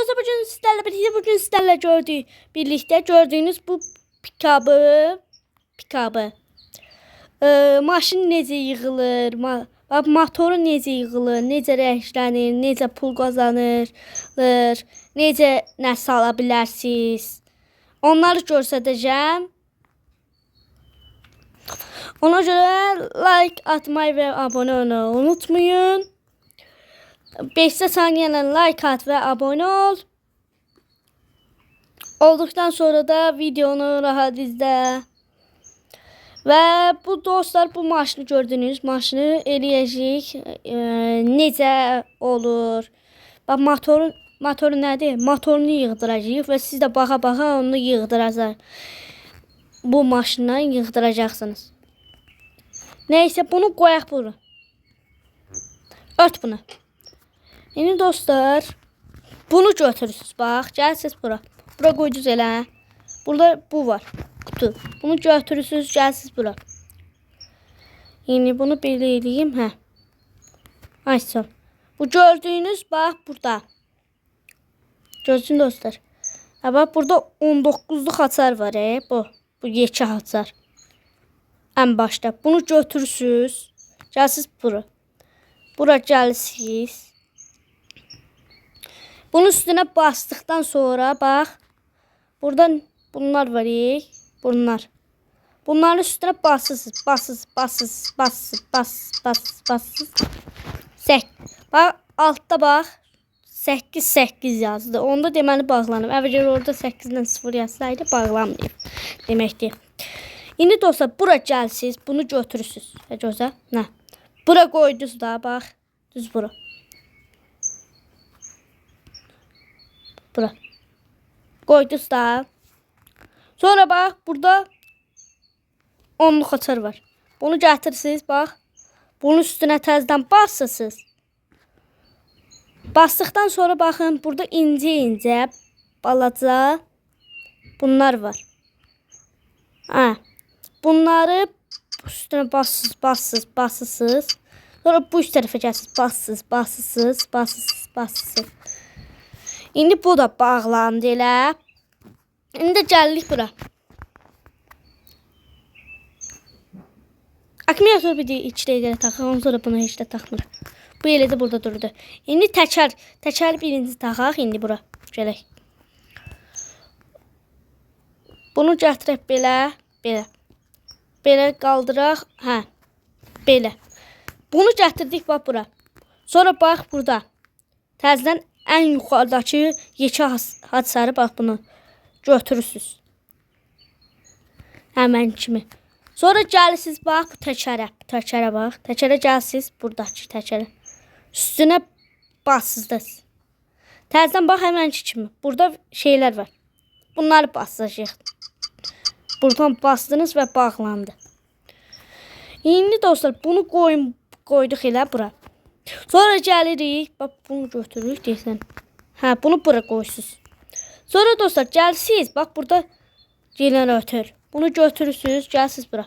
dostlar, bugün sizlerle birlikte gördüğünüz bu pikabı maşın necə yığılır, motoru necə yığılır, necə rənglənir, necə pul qazanılır, necə nəsə ala bilərsiniz. Onları göstərəcəm. Ona görə like atmayı və abone olmayı unutmayın. 5 saniyələ like at və abone ol. Olduqdan sonra da videonu rahat izlə. Və bu dostlar, bu maşını gördünüz, maşını eləyəcəyik. Necə olur? Bax, motoru nədir? Motorunu yığdıracağıq və siz də baxa-baxa onu yığdıracaq. Bu maşından yığdıracaqsınız. Neyse, bunu qoyaq bura. Ört bunu. Yeni dostlar, bunu götürürsünüz. Bax, gəlsiniz bura. Bura qoydunuz elə. Burada bu var. Kutu. Bunu götürürsünüz, gəlsiniz bura. Yeni bunu belə eləyim. Hə. Ay sağ. Bu gördüyünüz bax burada. Görsün dostlar. Ha, bax burada 19'luq hasar var. Bu yekə hasar. Ən başda. Bunu götürürsünüz. Gəlsiniz bura. Bura gəlsiniz. Bunun üstüne bastıktan sonra bax. Buradan bunlar var. Bunlar. Bunların üstüne basırsınız. Bax, altta bax. 8 yazdı. Onda deməli bağlanıb. Əvvəl orada 8-dən 0 yazsaydı bağlanmayıb deməkdir. İndi dostlar, bura gəlsiniz. Bunu götürürsünüz. Gözə. Nə? Bura qoydunuz da bax. Düz bura. Bura. Qoydunuz da. Sonra bax, burada 10'luq hasar var. Bunu gətirirsiniz, bax. Bunun üstünə təzədən basırsınız. Bastıqdan sonra baxın, burada incə balaca bunlar var. Ha. Bunları üstünə basırsınız. Sonra bu üst tərəfə gəlsiniz. Basırsınız. İndi bu da bağlandı elə. İndi gəldik bura. Akkumulyator bir də 2 dəqiqələ taxaq. Ondan sonra bunu heç də taxmır. Bu elə də burada durdu. İndi təkər birinci taxaq. İndi bura gələk. Bunu gətirək belə. Belə qaldıraq. Hə. Belə. Bunu gətirdik bax bura. Sonra bax burada. Təzədən ən yuxarıdakı yekə hasarı bax bunu götürürsünüz. Həmən kimi. Sonra gəlirsiniz bax bu təkərə bax. Təkərə gəlsiniz, buradakı təkərə. Üstünə basırsınız. Təzədən bax həmənki kimi. Burada şeylər var. Bunları basacağıq. Buradan bastınız və bağlandı. İndi dostlar, bunu qoyduq elə bura. Sonra gəlirik. Bax bunu götürürük deyəsən. Hə, bunu bura qoyursunuz. Sonra dostlar, gəlsiniz. Bax burada generator. Bunu götürürsünüz, gəlsiniz bura.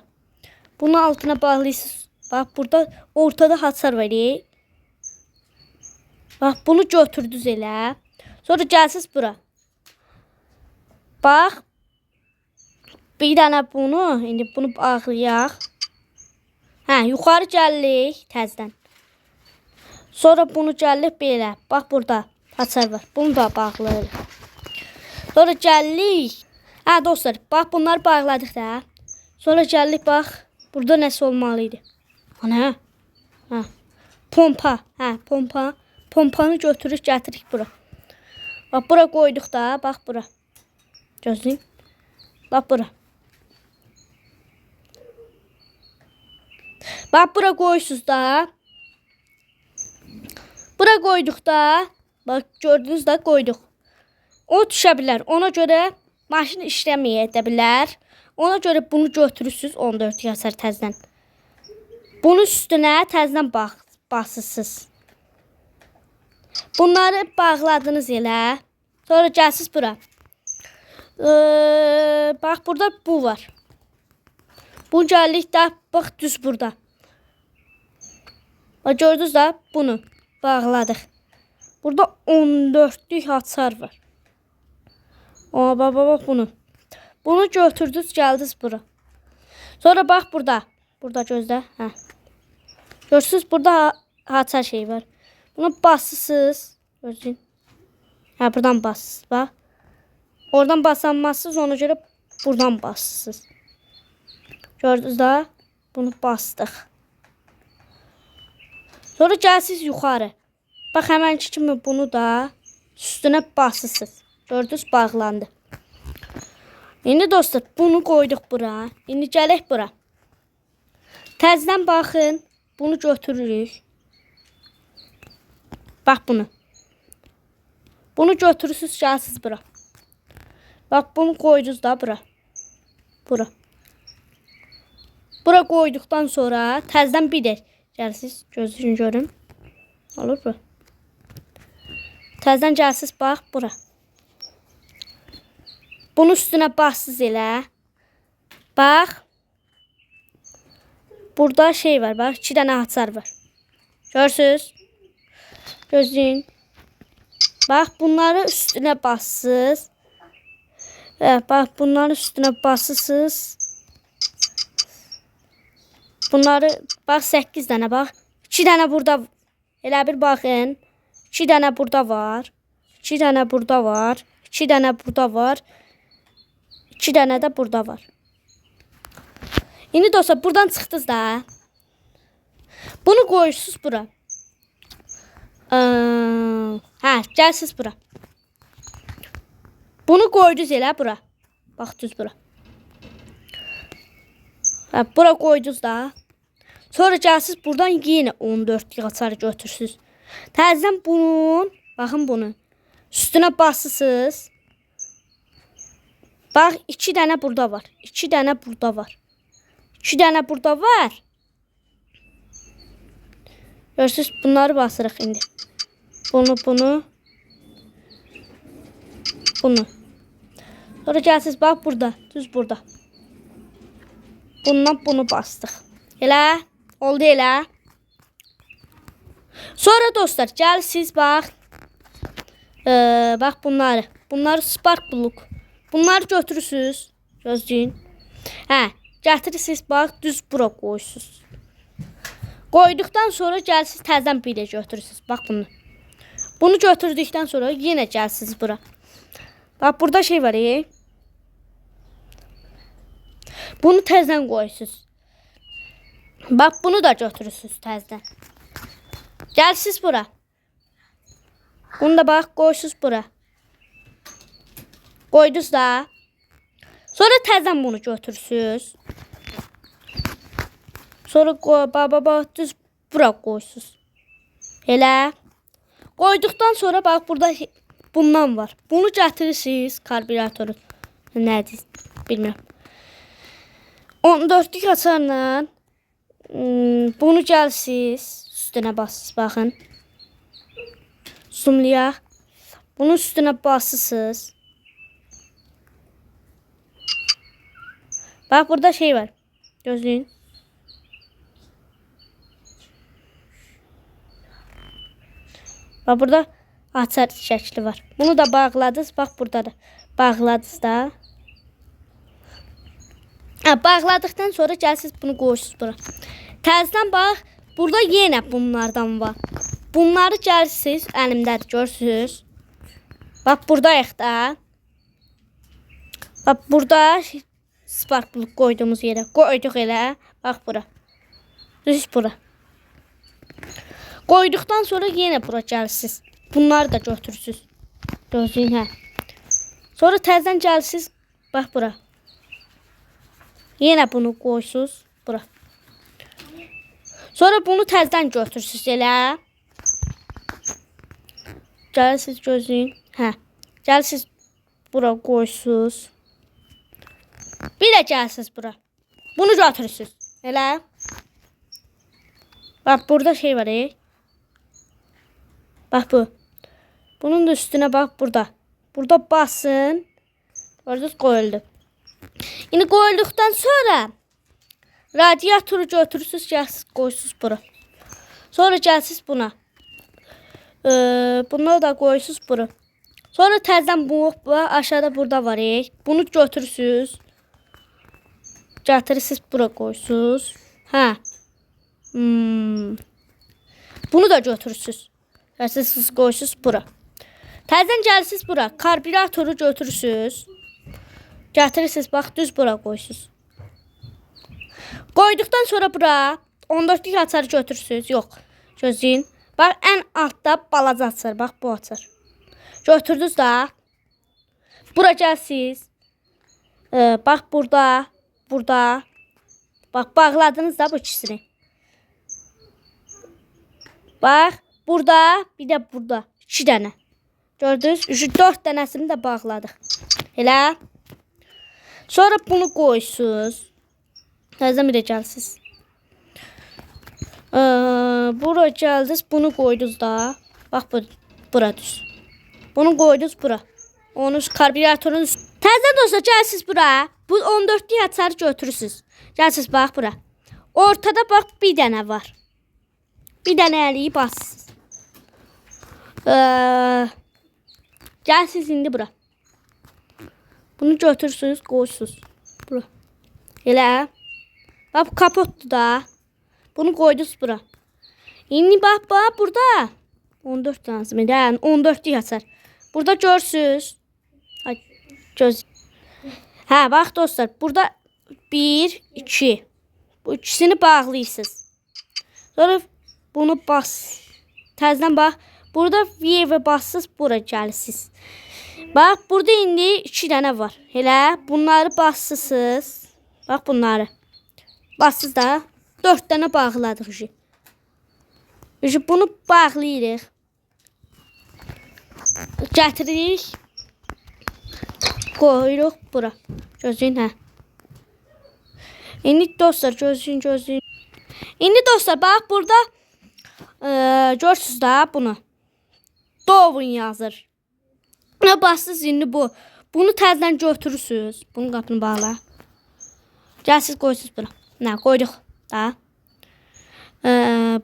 Bunu altına bağlayırsınız. Bax burada ortada hasar var. Bax bunu götürdünüz elə. Sonra gəlsiniz bura. Bax. Bir dənə bunu, indi bunu bağlayaq. Hə, yuxarı gəlirik təzədən. Sonra bunu gəlirik belə. Bax burada hasar var. Bunu da bağlayırıq. Sonra gəlirik. Hə dostlar, bax bunları bağladıq da. Sonra gəlirik bax. Burada nəsə olmalıydı. Ana. Hə. Pompa. Hə, pompa. Pompanı götürürük, gətiririk bura. Bax bura qoyduq da. Bax bura. Gözləyin. Bax bura. Bax bura qoyursuz da. Bura qoyduq da. Bax gördünüz da, qoyduq. O düşə bilər. Ona görə maşın işləməyə də bilər. Ona görə bunu götürürsünüz 14 hasar təzədən. Bunun üstünə təzədən basırsınız. Bunları bağladınız elə. Sonra gəlsiniz bura. Bax burada bu var. Bu gəlik də bax düz burada. Gördünüz da, bunu bağladıq. Burada 14'lük açar var. Aa, bak bunu. Bunu götürdünüz, gəldiniz bura. Sonra bax burada. Burada gözlə. Hə. Görürsünüz burada açar şey var. Bunu basırsınız. Görün. Hə, buradan basırsınız. Bax. Oradan basamazsınız, ona görə buradan basırsınız. Gördünüz də? Bunu bastıq. Sonra gəlsiniz yuxarı. Bax, həmənki kimi bunu da üstünə basırsınız. Gördünüz, bağlandı. İndi dostlar, bunu qoyduq bura. İndi gələk bura. Təzədən baxın. Bunu götürürük. Bax bunu. Bunu götürürsünüz, gəlsiniz bura. Bax, bunu qoydunuz da bura. Bura. Bura qoyduqdan sonra təzədən bir də gəlsiniz, gözünü görün. Olur bu. Təzədən gəlsiniz, bax bura. Bunun üstünə bassız elə. Bax. Burada şey var, bax. 2 dənə açar var. Görürsünüz? Gözləyin. Bax, bunları üstünə bassız. Bax, bunları üstünə basırsınız. Bunları, bax, 8 dənə, bax. 2 dənə burada. Elə bir baxın. 2 dənə burada var. 2 dənə burada var. 2 dənə burada var. 2 dənə də burada var. İndi dostlar, buradan çıxdınız da. Bunu qoyursunuz bura. Hə, gəlsiniz bura. Bunu qoydunuz elə bura. Bax, düz bura. Hə, bura qoydunuz da. Sonra gəlsiniz buradan yenə 14 açarı götürsünüz. Təzədən bunun, baxın bunu. Üstünə basırsınız. Bax, 2 dənə burada var. 2 dənə burada var. 2 dənə burada var. Görürsünüz, bunları basırıq indi. Bunu. Bunu. Sonra gəlsiniz, bax burada. Düz burada. Bundan bunu bastıq. Elə. Oldu elə. Sonra dostlar, gəlsiniz, bax. Bax bunları. Bunları spark buluk. Bunları götürürsünüz. Gözləyin. Hə, gətirirsiniz, bax, düz bura qoyursunuz. Qoyduqdan sonra gəlsiniz, təzədən bir də götürürsünüz. Bax bunu. Bunu götürdükdən sonra yenə gəlsiniz bura. Bax, burada şey var, Bunu təzədən qoyursunuz. Bax, bunu da götürürsünüz təzədən. Gəlsiniz bura. Bunu da bax, qoyursunuz bura. Qoydunuz da. Sonra təzədən bunu götürürsünüz. Sonra bax, düz bura qoyursunuz. Elə. Qoyduqdan sonra bax, burada bundan var. Bunu gətirirsiniz, karbüratoru. Nədir? Bilmirəm. 14'lük açarla bunu gəlsiniz, üstünə basırsınız, baxın. Zoomlayaq. Bunun üstünə basırsınız. Bax, burada şey var. Gözləyin. Bax, burada açar şəkli var. Bunu da bağladınız. Bax, burada da bağladınız da. Bağladıqdan sonra gəlsiniz, bunu qoyursunuz bura. Təzədən bax, burada yenə bunlardan var. Bunları gəlsiniz, əlimdədir, görürsünüz. Bax, buradayıq da. Bax, burada sparklıq qoyduğumuz yerə. Qoyduq elə. Bax, bura. Düz bura. Qoyduqdan sonra yenə bura gəlsiniz. Bunları da götürürsünüz. Gözləyin, hə. Sonra təzədən gəlsiniz, bax, bura. Yenə bunu qoyursunuz bura. Sonra bunu təzədən götürürsünüz elə. Gəlirsiniz, gözləyin. Hə. Gəlirsiniz bura qoyursunuz. Bir də gəlirsiniz bura. Bunu götürürsünüz elə. Bax, burada şey var, Bax bu. Bunun da üstünə bax burada. Burada basın. Gördünüz, qoyuldu. İndi qoyulduqdan sonra radiatoru götürürsünüz, gəlsiniz, qoyursunuz bura. Sonra gəlsiniz buna. Bunları da qoyursunuz bura. Sonra təzədən bu aşağıda burada var. Bunu götürürsünüz. Gətirirsiniz bura qoyursunuz. Hə. Bunu da götürürsünüz. Siz qoyursunuz bura. Təzədən gəlirsiniz bura. Karbüratoru götürürsünüz. Gətirirsiniz bax düz bura qoyursunuz. Qoyduqdan sonra bura 14'lük açarı götürürsünüz. Yox. Gözləyin. Bax ən altda balaca açar. Bax bu açar. Götürdünüz da. Bura gəlsiniz. Bax burada. Burada. Bax bağladınız da bu ikisini. Bax burada. Bir də burada. 2 dənə. Gördünüz? 4 dənəsini də bağladıq. Elə. Sonra bunu qoyursunuz. Təzədən bir də gəlsiniz. Bura gəldiniz. Bunu qoydunuz da. Bax bura düz. Bunu qoydunuz bura. Onu karbüratorun təzədən olsa gəlsiniz bura. Bu 14'lük açarı götürürsünüz. Gəlsiniz bax bura. Ortada bax bir dənə var. Bir dənə əliyi bassınız. Gəlsiniz indi bura. Bunu götürürsünüz, qoyursunuz. Bura. Elə. Bax kapotdur da. Bunu qoydunuz bura. İndi bax burada 14 lazım edən 14'lük açar. Burada görsünüz. Ay göz. Hə bax dostlar, burada 1 2. Bu ikisini bağlayırsınız. Sonra bunu bas. Təzədən bax, burada V bassınız, bura gəlirsiniz. Bax burada indi 2 dənə var. Elə bunları bassısınız. Bax bunları. Bassınız da 4 dənə bağladıq. Bunu bağlayırıq. Gətiririk. Qoyuruq bura. Gözləyin hə. İndi dostlar gözləyin. İndi dostlar bax burada görürsünüz da bunu. Dovun yazır. Buna bassınız indi bu. Bunu təzədən götürürsünüz. Bunun qapını bağla. Gəlsiniz qoyursunuz bura. Nə qoyduq da.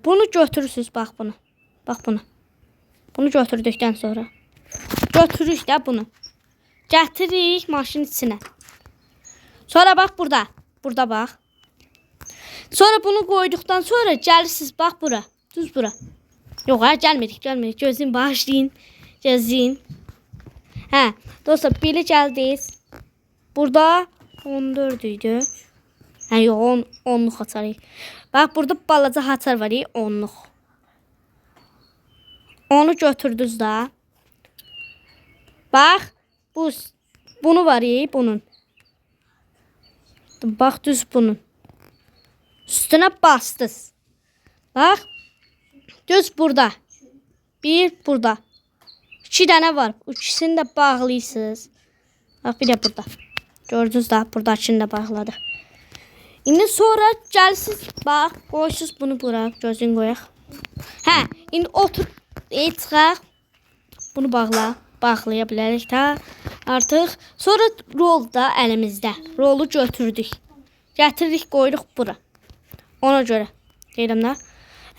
Bunu götürürsünüz bax bunu. Bax bunu. Bunu götürdükdən sonra. Götürürük də bunu. Gətiririk maşının içinə. Sonra bax burada. Burada bax. Sonra bunu qoyduqdan sonra gəlirsiniz bax bura. Düz bura. Yox ha gəlmirik. Gözləyin bağışlayın. Gözləyin. Hə dostlar belə gəldiniz. Burada 14 idi. Hə yox 10'luq açarıq. Bax burada balaca açar var 10'luq. Onu götürdünüz da. Bax bunu var bunun. Bax düz bunun. Üstünə bastınız. Bax düz burada. Bir burada. 2 dənə var. İkisini də bağlayırsınız. Bax bir də burada. Gördünüz da buradakini də bağladıq. İndi sonra gəlirsiniz bax qoyursunuz bunu bura. Gözün qoyaq. Hə indi otur çıxaq. Bunu bağlaya bilərik də. Artıq sonra rol da əlimizdə. Rolu götürdük. Gətiririk qoyuruq bura. Ona görə deyirəm də.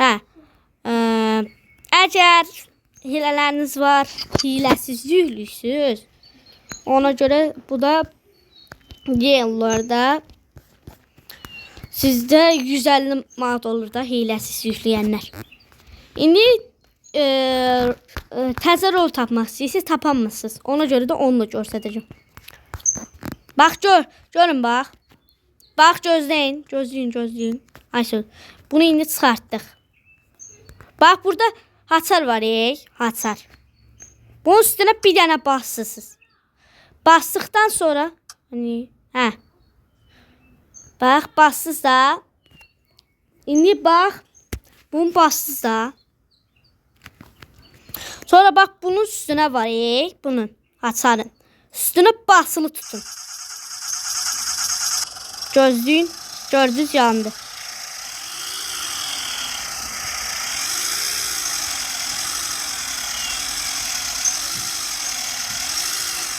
Hə. Əgər hilələriniz var, hiləsizliksiniz. Ona görə bu da yollarda sizdə 150 manat olur da hiləsiz yükləyənlər. İndi təzə rol tapmaq istəyirsiniz, tapanmısınız. Ona görə də onu da göstərəcəm. Bax görün bax. Bax gözləyin. Ay söz. Bunu indi çıxartdıq. Bax burada haçar var haçar. Bunun üstünə bir dənə bassısınız. Basdıqdan sonra hə. Bax bassız da. İndi bax bunu bassız da. Sonra bax bunun üstünə var bunun haçarın. Üstünə basılı tutun. Gözləyin. Gördünüz yandı.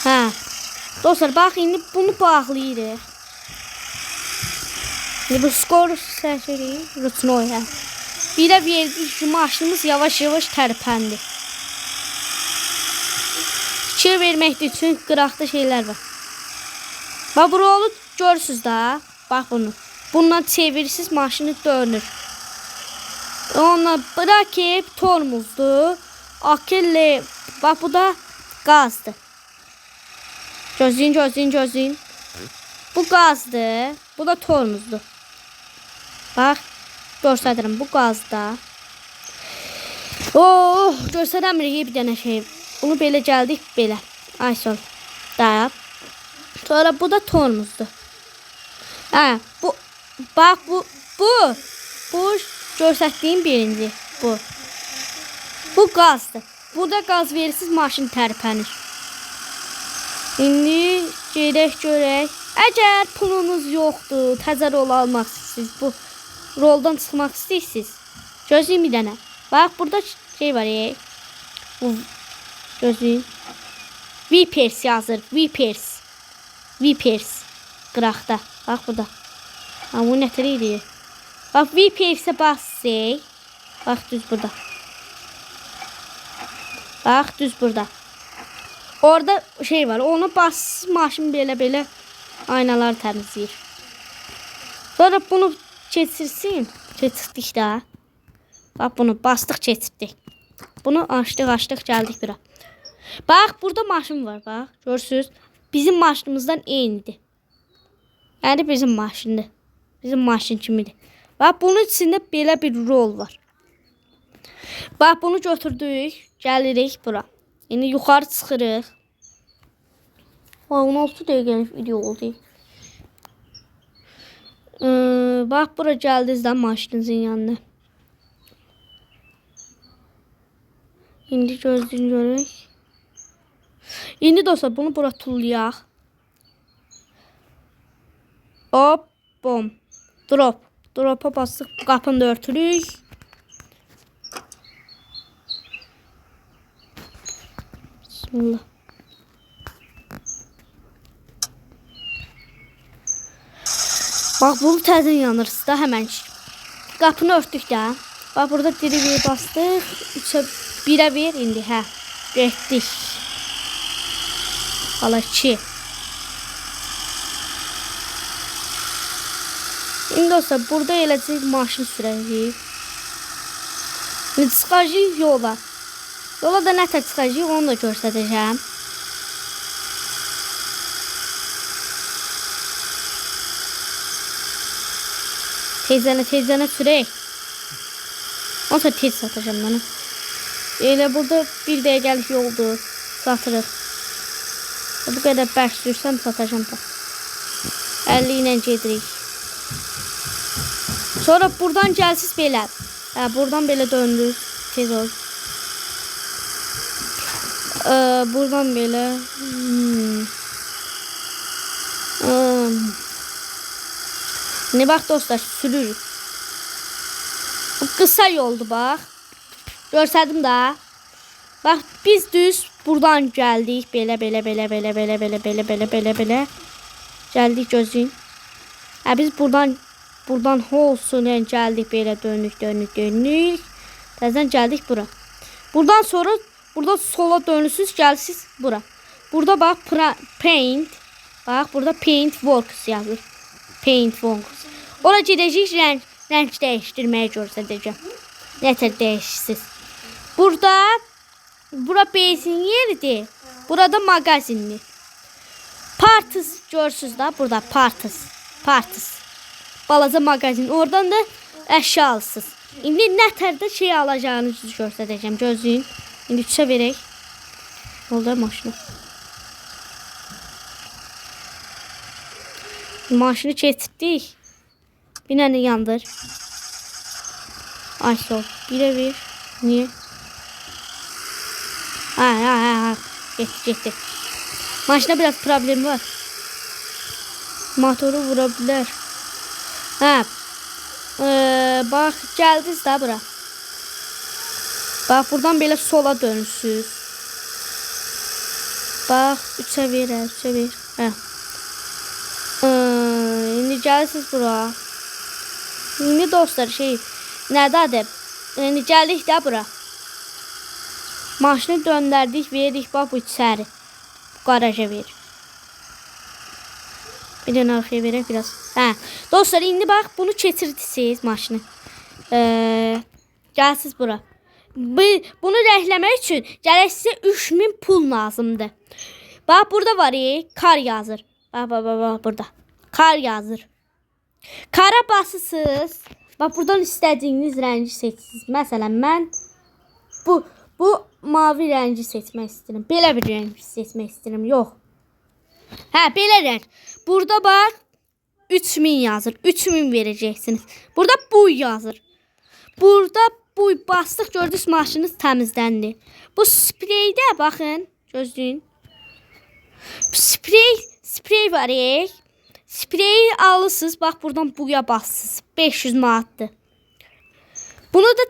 Hə. Dostlar bax indi bunu bağlayırıq. İndi bu skor səhvəri rutinoya. Bir də verdik ki maşınımız yavaş-yavaş tərpəndi. İşığı verməkdir üçün qıraqda şeylər var. Bax bu rolu görürsüz da. Bax bunu. Bundan çevirirsiniz, maşını dönür. Onunla bırakıp tormuzdu. Akıllı. Bax bu da qazdır. Gözləyin. Bu qazdır. Bu da tormuzdur. Bax. Göstərirəm. Bu qazda. Oh, göstərəmirik bir dənə şey. Bunu belə gəldik, belə. Ay sol. Dayaq. Sonra bu da tormuzdur. Hə, bu bax bu göstərdiyim birinci bu. Bu qazdır. Burada qaz verirsiniz, maşın tərpənir. İndi gedək görək. Əgər pulunuz yoxdur, təzə rol almaq istəyirsiniz, bu roldan çıxmaq istəyirsiniz. Gözləyin bir dənə. Bax burada şey var. Bu gözləyin. Vipers yazır. Vipers. Qıraqda. Bax burada. Ha, bu nətər idi? Bax Vipers'e bassək. Bax düz burada. Bax düz burada. Orada şey var. Onu bas, maşın belə aynaları təmizləyir. Sonra bunu keçirsin. Keçirdik də. Bax bunu bastıq, keçirdik. Bunu açdıq, gəldik bura. Bax burada maşın var, bax. Görürsüz? Bizim maşınımızdan eynidir. Yəni bizim maşındır. Bizim maşın kimidir. Bax bunun içində belə bir rol var. Bax bunu götürdük, gəlirik bura. İndi yuxarı çıxırıq. 16 dəqiqəlik video oldu. Bax bura gəldiniz də maşınınızın yanına. İndi gözləyin görək. İndi dostlar bunu bura tullayaq. Hop, bom. Drop. Drop'a bastık. Qapını da örtürük. Bismillah. Bax bunu təzən yanırsız da hemen. Qapını örtdük də. Bax burada diri bastık. 1'e 1 indi. Hə. Getdik. Hala 2. İndi olsa burada eləcək maşın sürəcəyik. İndi çıxacağıq yola. Yola da nətər çıxacağıq onu da göstərəcəm. Tezlənə sürək. Ondan sonra tez satacağım bana. Elə burada 1 dəqiqəlik yoldur. Satırıq. Bu qədər bərk sürsəm satacağım da. 50 ilə gedirik. Sonra buradan gəlsiz belə. Buradan belə döndür. Tez ol. Buradan belə. Ne bak dostlar, sürürük. Bu kısa yoldu bax. Görsədim də. Bax biz düz buradan gəldik. Belə. Gəldik gözün. Biz buradan olsun yəni gəldik belə dönük. Təzədən gəldik bura. Buradan sonra burada sola dönürsüz, gəlsiz bura. Burada bax paint. Bax burada paint works yazır. Paint works. Ora gedəcəyik rəng dəyişdirməyə göstərəcəm. Nətər dəyişsiz. Bura benzin yeridir. Burada magazindir. Parts görürsüz da burada parts. Balaca magazin. Oradan da əşya alsız. İndi nətərdə şey alacağınızı göstərəcəm. Gözləyin. İndi 3'e verək. Yolda maşını. Maşını keçirdik. Bir dənə yandır. Ay sol. 1'e 1. Niye? Ha. Getdi. Maşına biraz problem var. Motoru vura bilər. Bax gəldiniz də bura. Bax buradan belə sola dönürsüz. Bax 3'e 1. İndi gəlirsiniz bura. İndi dostlar nədədir? İndi gəldik də bura. Maşını döndərdik, verdik bax bu içəri. garaja ver. Bir dənə arxaya verək biraz. Hə. Dostlar, indi bax bunu keçirdiniz maşını. Gəlsiz bura. Bunu rəhləmək üçün gərək sizə 3000 pul lazımdır. Bax burada var, kar yazır. Bax burada. Kar yazır. Kara basısınız. Bax buradan istədiyiniz rəngi seçsiniz. Məsələn mən bu mavi rəngi seçmək istəyirəm. Belə bir rəng seçmək istəyirəm. Yox. Hə, belə rəng. Burada bax 3000 yazır. 3000 verəcəksiniz. Burada bu yazır. Burada bu bastıq, gördünüz maşınınız təmizləndi. Bu spreydə baxın, gözləyin. Sprey var. Spreyi alırsınız, bax buradan buya bassınız. 500 manatdır. Bunu da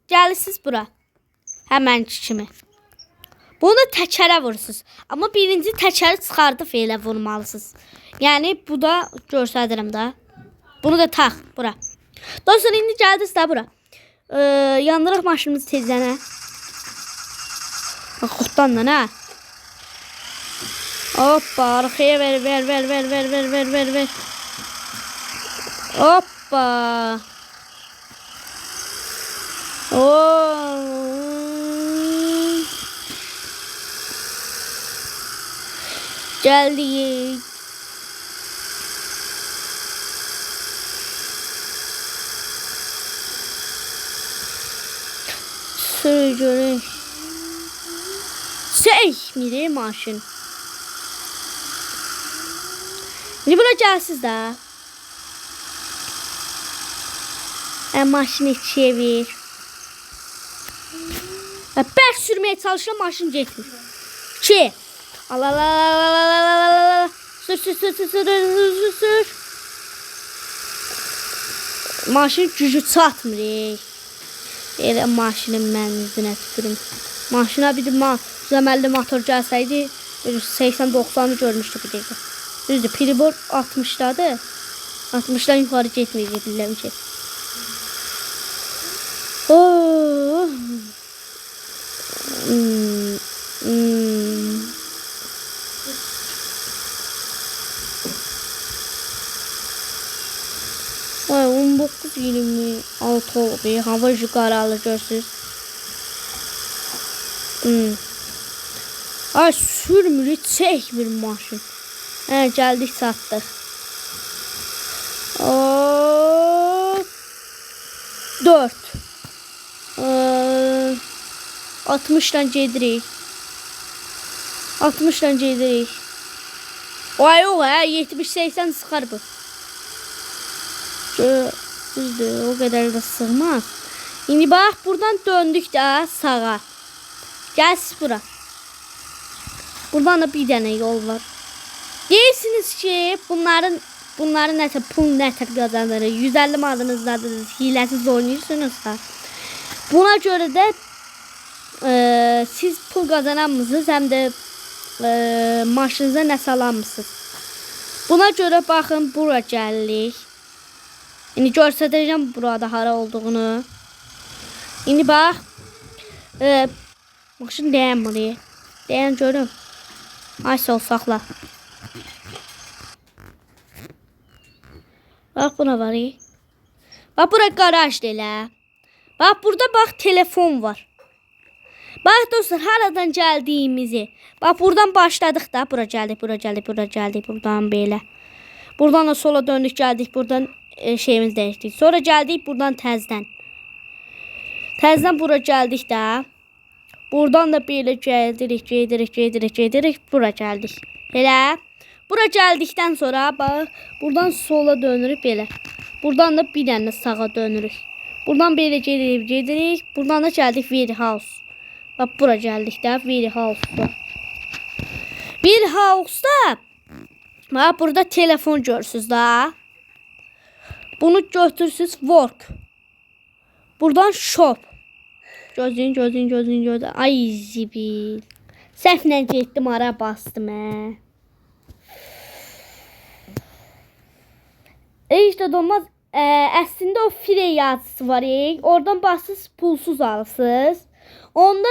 gəlirsiniz bura. Həmənki kimi. Bunu təkərə vurursunuz. Amma birinci təkəri çıxardıb elə vurmalısınız. Yəni bu da göstərirəm də. Bunu da tax bura. Dostlar, indi gəldiniz də bura. Yandıraq maşınımızı tezlənə. Bax qutdanla, hə? Hoppa, arxaya ver. Hoppa. Gəldik. Sürücülük. Seçmir maşın. İndi buna gəlsiz də. Maşını çevir. Bərk sürməyə çalışıram, maşın getmir. 2. Al. Sür. Maşın gücü çatmır. Elə maşının mənzinə tükürüm. Maşına bir zəməlli motor gəlsəydi 80-90'ı görmüşdü bir dəqiqə. Düzdür, piribor 60'dadır. 60'dan yukarı getməyəcək, bilirəm ki. Ay 19-26 oldu. Hava yukarı görsünüz. Ay sürmür, çəkmir maşın. Hə, gəldik, satdıq. 4. 60'dan gedirik. 60'dan gedirik. Ay yox, 70-80 sıxar bu. Düzdür, o qədər də sığmaz. İndi bax, buradan döndük də sağa. Gəlsiz bura. Buradan da bir dənə yol var. Deyirsiniz ki, bunların nətər pul nətər qazanır. 150 manatınızdadır, hiləsiz oynayırsınızsa. Buna görə də siz pul qazanamısınız, həm də maşınıza nəsə alamısınız. Buna görə baxın, bura gəlirik. İndi göstərəcəm burada hara olduğunu. İndi bax, maşın dayanmır. Dayan görüm. Ay sol saxla. Bax buna var. Bax bura garajdır elə. Bax burada bax telefon var. Bax dostlar, haradan gəldiyimizi. Bax buradan başladıq da. Bura gəldik. Buradan belə. Buradan da sola döndük, gəldik. Buradan şeyimiz dəyişdik. Sonra gəldik buradan təzdən. Təzdən bura gəldik də. Buradan da belə gedirik. Bura gəldik. Elə. Bura gəldikdən sonra bax, buradan sola dönürük belə. Buradan da bir dənə sağa dönürük. Buradan belə gedirik. Buradan da gəldik warehouse. Bax bura gəldik də warehouse-da. Warehouse-da bax burada telefon görürsüz da. Bunu götürsüz work. Buradan shop. Gözləyin. Ay zibil. Səhvlə getdim, ara bastım. İşte olmaz. Əslində o free yazısı var. Oradan basırsınız, pulsuz alırsınız. Onda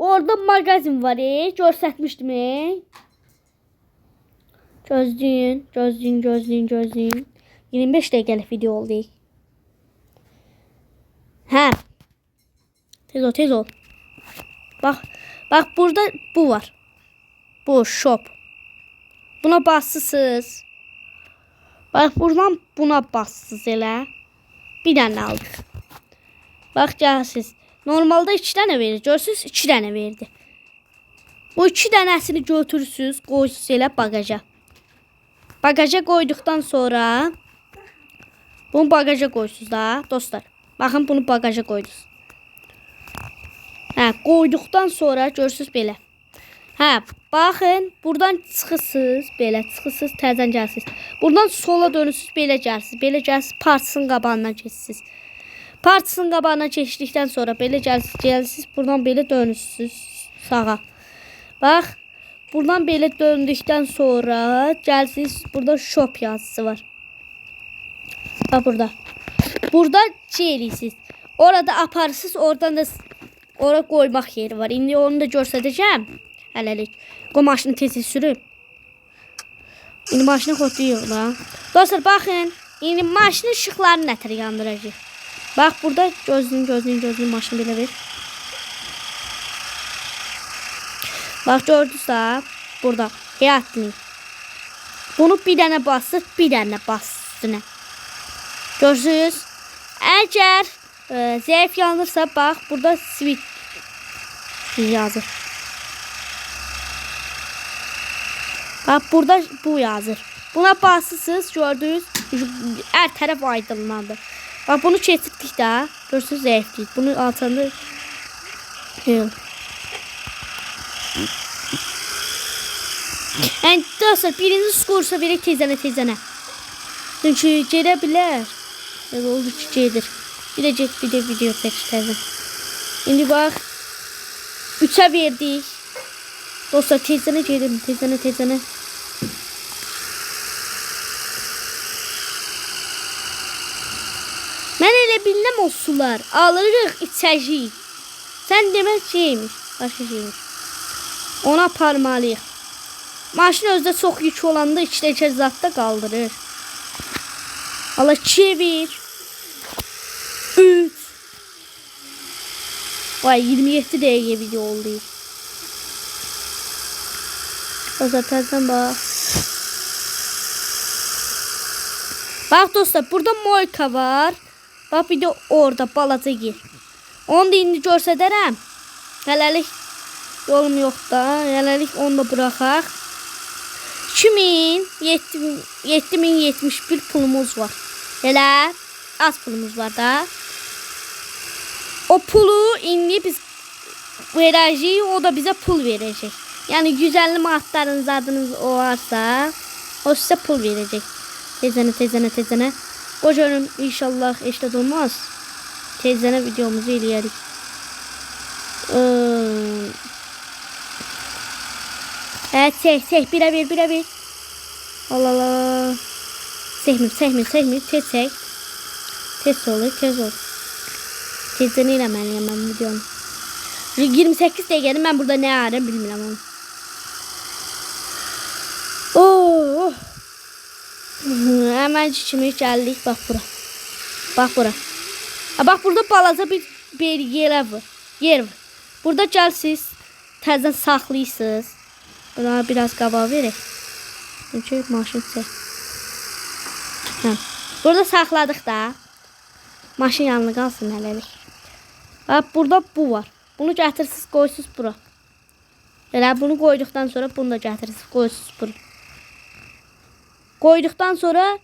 Orada mağazin var. Göstərmişdim. Gözləyin. 25 dəqiqəlik video oldu. Hə. Tez ol. Bax burada bu var. Bu shop. Buna bassısınız. Bax buradan buna bassısınız elə. Bir dənə aldıq. Bax gəlsiniz. Normalda 2 dənə verir. Görürsünüz 2 dənə verdi. Bu 2 dənəsini götürürsünüz, qoyursunuz elə bagaja. Bagaja koyduktan sonra bunu bagaja koysunuz da dostlar. Bakın bunu bagaja koydunuz. Hə, koyduktan sonra görürsünüz belə. Hə, baxın, buradan çıxırsınız, belə çıxırsınız, təzən gəlsiniz. Buradan sola dönürsünüz, belə gəlsiniz, parçasının qabağından keçirsiniz. Parçasının qabağından keçdikdən sonra belə gəlsiniz, buradan belə dönürsünüz sağa. Bax, buradan belə döndükdən sonra gəlsiniz, burada shop yazısı var. Bax burada. Burada eləyirsiniz. Orada aparırsınız, oradan da ora koymaq yeri var. İndi onu da göstərəcəm. Hələlik. Qoy maşını tez sürüb. İndi maşını xotlayır da. Dostlar baxın. İndi maşının işıqlarını nətər yandıracaq. Bax burada gözləyin maşını belə ver. Bax gördünüzsə burada həyatını. Bunu bir dənə basır, bir dənə üstünə. Görürsünüz? Əgər zəif yanırsa bax burada switch yazır. Bax burada bu yazır. Buna basırsınız, gördünüz? Hər tərəf aydınlandı. Bax bunu keçirdikdə görürsünüz zəiflik. Bunu altında yəni dostlar birinci skorsa verək tezənə. Çünki gedə bilər. Oldu ki gedir. Bir de video çəkəcəm. İndi bax 3'ə verdik. Dostlar tezənə gedim. Tezənə. Mən elə bilməm o sular. Alırıq, içəcəyik. Sən demək şeymiş. Başqa şeymiş. Ona aparmalıyıq. Maşın özdə çox yük olanda içdəki zat da qaldırır. Allah çevir. 3. Vay 27 dəqiqə video oldu. O zaten bak. Bak dostlar burada Moyka var. Bak bir de orada balaca yer. Onu da indi göstərərəm. Hələlik yolum yox da. Hələlik onu da bıraxaq. 7071 pulumuz var. Elə az pulumuz var da. O pulu indi biz verəcəyik, o da bizə pul verəcək. Yəni 150 manatlarınız adınız olarsa, o sizə pul verəcək. Tezənə. O görüm inşallah eşit olmaz. Tezənə videomuzu eləyərik. Çək, birə bir. Allah. Səhmir, tez çək. Tez olur. Tezdən eləməliyəm mən videonu. 28 dəqiqədir, mən burada nə arayım bilmirəm onu. Həmənci kimi gəldik, bax bura. Bax burada balaca bir yer var. Burada gəlsiniz, təzdən saxlayırsınız. Buna biraz qabağa verək. Çünki maşın çək. Burada saxladıq da. Maşın yanına qalsın hələlik. Burada bu var. Bunu gətirirsiniz, qoyursunuz bura. Elə bunu qoyduqdan sonra bunu da gətirirsiniz, qoyursunuz bura. Qoyduqdan sonra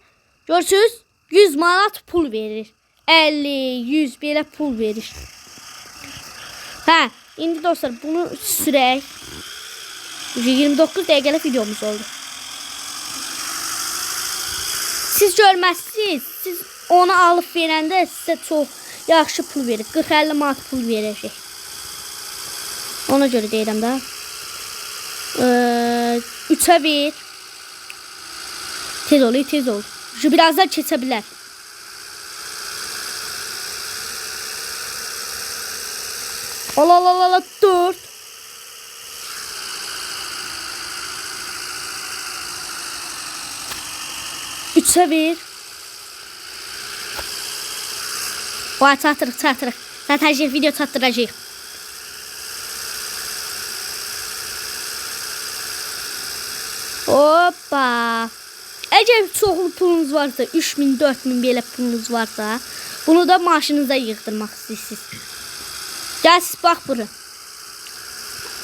görürsünüz 100 manat pul verir. 50, 100 belə pul verir. İndi dostlar bunu sürək. 29 dəqiqəlik videomuz oldu. Siz görməzsiniz. Siz onu alıb verəndə sizə çox yaxşı pul verir. 40-50 manat pul verəcək. Ona görə deyirəm də. 3'ə ver. Tez ol. Şu birazdan keçə bilər. Allah 4. 3'ə ver. Vay çatırıq. Zaten video çatdıracağıq. Hoppa. Əgər çoxlu pulunuz varsa, 3000, 4000 belə pulunuz varsa, bunu da maşınınıza yığdırmaq istəyirsiniz. Gəlsiz bax bura.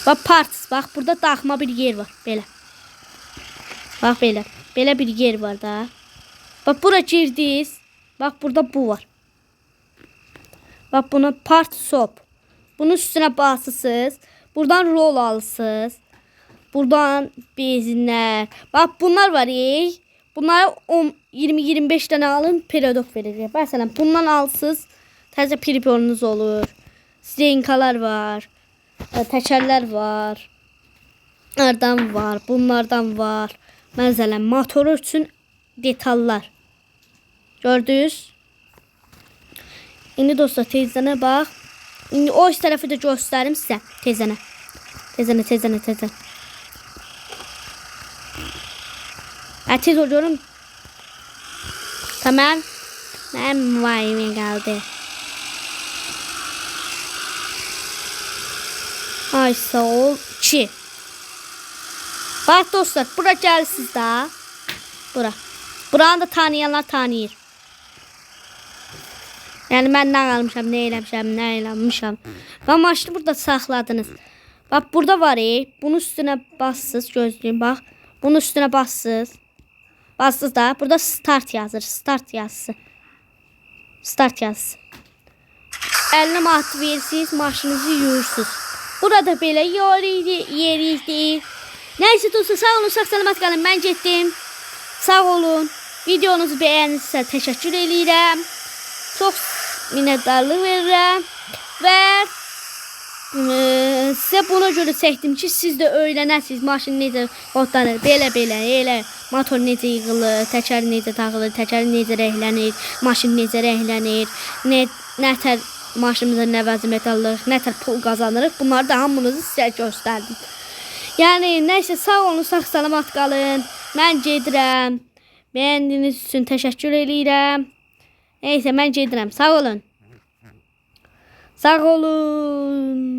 Bax parts, bax burada daxma bir yer var, belə. Bax belə. Belə bir yer var da. Bax bura girdiniz. Bax burada bu var. Bax buna part shop. Bunun üstünə basırsınız. Buradan rol alırsınız. Buradan bezinlər. Bax bunlar var. Bunları 20-25 dənə alın, periodok verəcək. Məsələn, bundan alsız, təzə periodunuz olur. Strenkalar var. Təkərlər var. Bunlardan var, bunlardan var. Məsələn, motoru üçün detallar. Gördünüz? İndi dostlar, tezlənə bax. İndi o üst tərəfi də göstərim sizə. Tezlənə. Tez oluyorum. Tamam. Mənim vayimə qaldı. Ay sağ ol. 2. Bax dostlar, bura gəlsiz də. Bura. Buranı da tanıyanlar tanıyır. Yəni mən nə almışam, nə eləmişəm. Və maşını burada saxladınız. Bax burada var. Bunun üstünə bassız, gözləyin bax. Bunun üstünə bassız. Bassız da. Burada start yazır. Start yazısı. 50 manat verirsiniz, maşınınızı yuyursunuz. Burada belə yer idi. Neyse dostlar, sağ olun, sağ salamat qalın. Mən getdim. Sağ olun. Videonuzu bəyənirsə təşəkkür edirəm. Çox minnətdarlıq verirəm. Və sizə buna görə çəkdim ki, siz də öyrənəsiniz maşın necə qodlanır. Belə elə motor necə yığılır, təkər necə taxılır, təkər necə rənglənir, maşın necə rənglənir, nətər maşınımıza nə vəzimət alırıq, nətər pul qazanırıq. Bunları da hamınızı sizə göstərdim. Yəni nəysə, sağ olun, sağ salamat qalın. Mən gedirəm. Bəyəndiyiniz üçün təşəkkür edirəm. Nəysə, mən gedirəm. Sağ olun. Sağ olun.